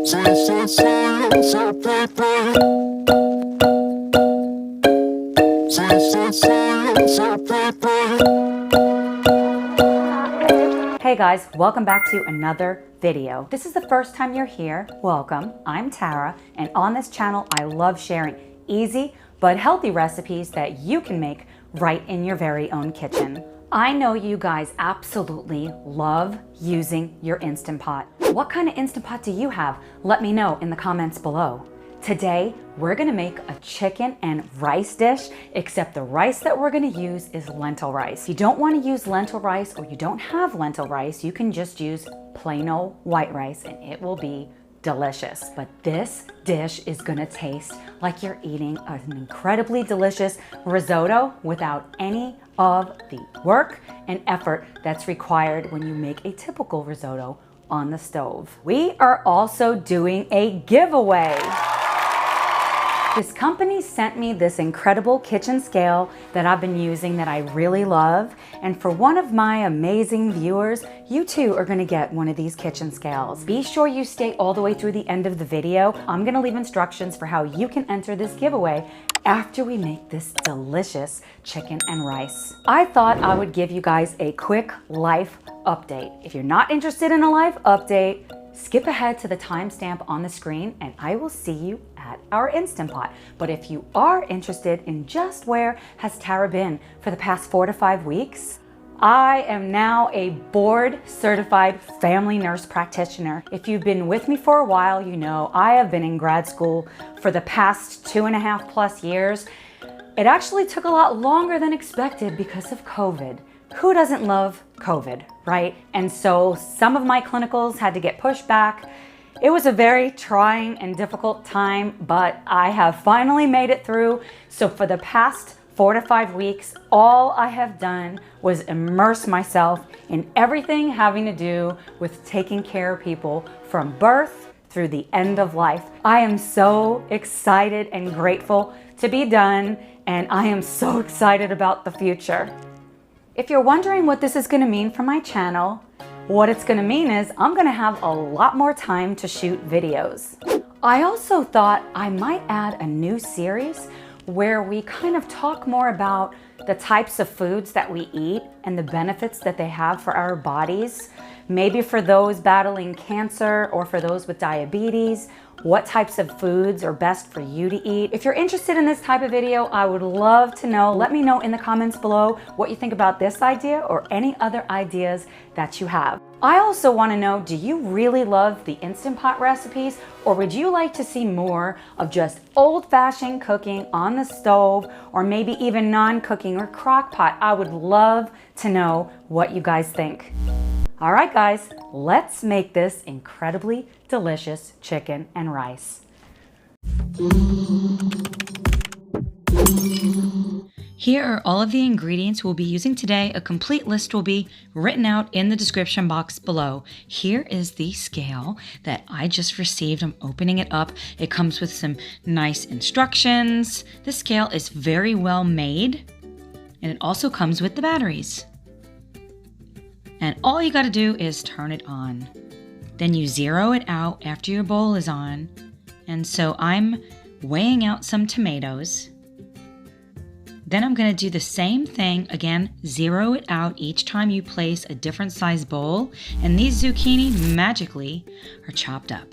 Hey guys, welcome back to another video. If this is the first time you're here, welcome. I'm Tara, and on this channel I love sharing easy but healthy recipes that you can make right in your very own kitchen. I know you guys absolutely love using your Instant Pot. What kind of Instant Pot do you have? Let me know in the comments below. Today, we're gonna make a chicken and rice dish, except the rice that we're gonna use is lentil rice. If you don't wanna use lentil rice or you don't have lentil rice, you can just use plain old white rice and it will be delicious. But this dish is gonna taste like you're eating an incredibly delicious risotto without any of the work and effort that's required when you make a typical risotto on the stove. We are also doing a giveaway. This company sent me this incredible kitchen scale that I've been using that I really love. And for one of my amazing viewers, you too are gonna get one of these kitchen scales. Be sure you stay all the way through the end of the video. I'm gonna leave instructions for how you can enter this giveaway after we make this delicious chicken and rice. I thought I would give you guys a quick life update. If you're not interested in a life update, skip ahead to the timestamp on the screen and I will see you at our Instant Pot. But if you are interested in just where has Tara been for the past 4 to 5 weeks, I am now a board certified family nurse practitioner. If you've been with me for a while, you know I have been in grad school for the past 2.5+ years. It actually took a lot longer than expected because of COVID. Who doesn't love COVID, right? And so some of my clinicals had to get pushed back. It was a very trying and difficult time, but I have finally made it through. So for the past 4 to 5 weeks, all I have done was immerse myself in everything having to do with taking care of people from birth through the end of life. I am so excited and grateful to be done, and I am so excited about the future. If you're wondering what this is gonna mean for my channel, what it's gonna mean is I'm gonna have a lot more time to shoot videos. I also thought I might add a new series where we kind of talk more about the types of foods that we eat and the benefits that they have for our bodies. Maybe for those battling cancer or for those with diabetes, what types of foods are best for you to eat. If you're interested in this type of video, I would love to know. Let me know in the comments below what you think about this idea or any other ideas that you have. I also want to know, do you really love the Instant Pot recipes, or would you like to see more of just old-fashioned cooking on the stove, or maybe even non-cooking or crock pot? I would love to know what you guys think. All right, guys, let's make this incredibly delicious chicken and rice. Here are all of the ingredients we'll be using today. A complete list will be written out in the description box below. Here is the scale that I just received. I'm opening it up. It comes with some nice instructions. The scale is very well made, and it also comes with the batteries. And all you got to do is turn it on. Then you zero it out after your bowl is on. And so I'm weighing out some tomatoes. Then I'm going to do the same thing again, zero it out each time you place a different size bowl. And these zucchini magically are chopped up.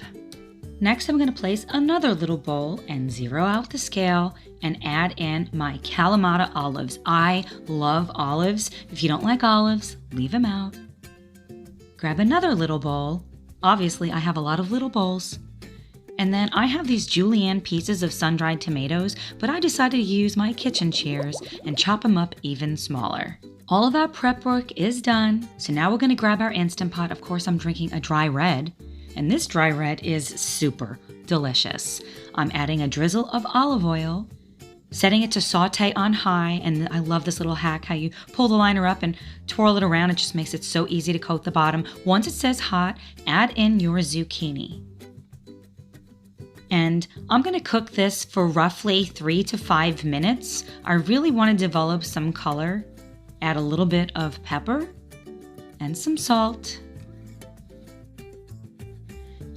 Next, I'm going to place another little bowl and zero out the scale and add in my Kalamata olives. I love olives. If you don't like olives, leave them out. Grab another little bowl. Obviously, I have a lot of little bowls. And then I have these julienne pieces of sun-dried tomatoes, but I decided to use my kitchen shears and chop them up even smaller. All of our prep work is done. So now we're going to grab our Instant Pot. Of course, I'm drinking a dry red. And this dry red is super delicious. I'm adding a drizzle of olive oil, setting it to saute on high. And I love this little hack, how you pull the liner up and twirl it around. It just makes it so easy to coat the bottom. Once it says hot, add in your zucchini. And I'm going to cook this for roughly 3 to 5 minutes. I really want to develop some color. Add a little bit of pepper and some salt.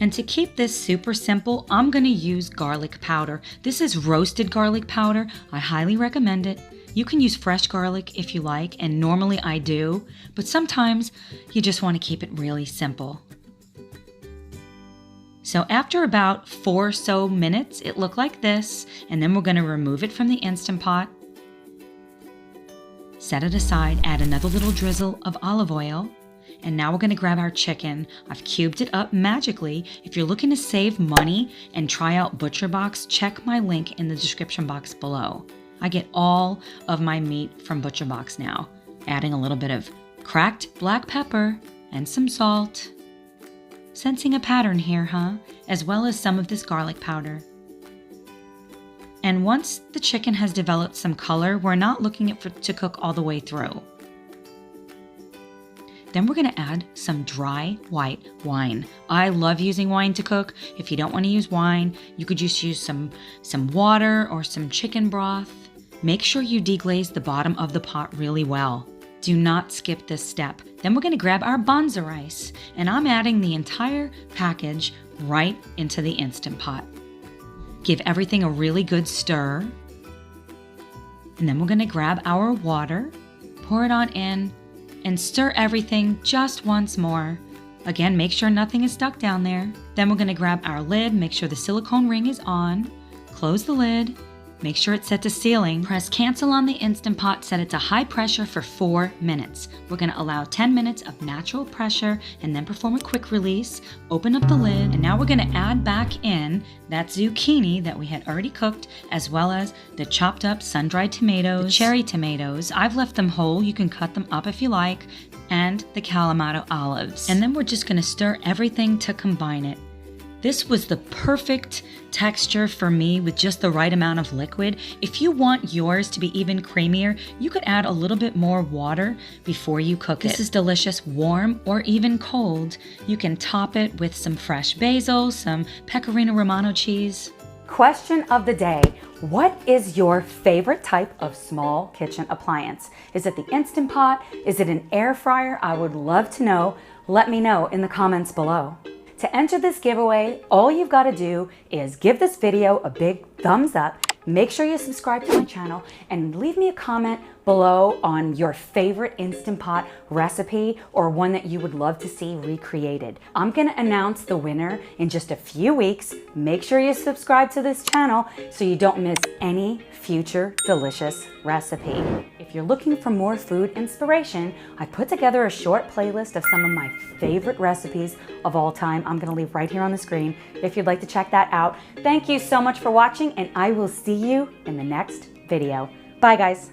And to keep this super simple, I'm gonna use garlic powder. This is roasted garlic powder. I highly recommend it. You can use fresh garlic if you like, and normally I do, but sometimes you just wanna keep it really simple. So after about 4 or so minutes, it looked like this, and then we're gonna remove it from the Instant Pot. Set it aside, add another little drizzle of olive oil, and now we're gonna grab our chicken. I've cubed it up magically. If you're looking to save money and try out ButcherBox, check my link in the description box below. I get all of my meat from ButcherBox now. Adding a little bit of cracked black pepper and some salt. Sensing a pattern here, huh? As well as some of this garlic powder. And once the chicken has developed some color, we're not looking at it to cook all the way through. Then we're gonna add some dry white wine. I love using wine to cook. If you don't wanna use wine, you could just use some water or some chicken broth. Make sure you deglaze the bottom of the pot really well. Do not skip this step. Then we're gonna grab our bonza rice, and I'm adding the entire package right into the Instant Pot. Give everything a really good stir. And then we're gonna grab our water, pour it on in, and stir everything just once more. Again, make sure nothing is stuck down there. Then we're gonna grab our lid, make sure the silicone ring is on, close the lid, make sure it's set to sealing, press cancel on the Instant Pot, set it to high pressure for 4 minutes. We're gonna allow 10 minutes of natural pressure and then perform a quick release, open up the lid, and now we're gonna add back in that zucchini that we had already cooked, as well as the chopped up sun-dried tomatoes, the cherry tomatoes. I've left them whole, you can cut them up if you like, and the Kalamata olives. And then we're just gonna stir everything to combine it. This was the perfect texture for me with just the right amount of liquid. If you want yours to be even creamier, you could add a little bit more water before you cook it. This is delicious warm or even cold. You can top it with some fresh basil, some Pecorino Romano cheese. Question of the day. What is your favorite type of small kitchen appliance? Is it the Instant Pot? Is it an air fryer? I would love to know. Let me know in the comments below. To enter this giveaway, all you've got to do is give this video a big thumbs up, make sure you subscribe to my channel, and leave me a comment below on your favorite Instant Pot recipe or one that you would love to see recreated. I'm gonna announce the winner in just a few weeks. Make sure you subscribe to this channel so you don't miss any future delicious recipe. If you're looking for more food inspiration, I put together a short playlist of some of my favorite recipes of all time. I'm gonna leave right here on the screen if you'd like to check that out. Thank you so much for watching, and I will see you in the next video. Bye guys.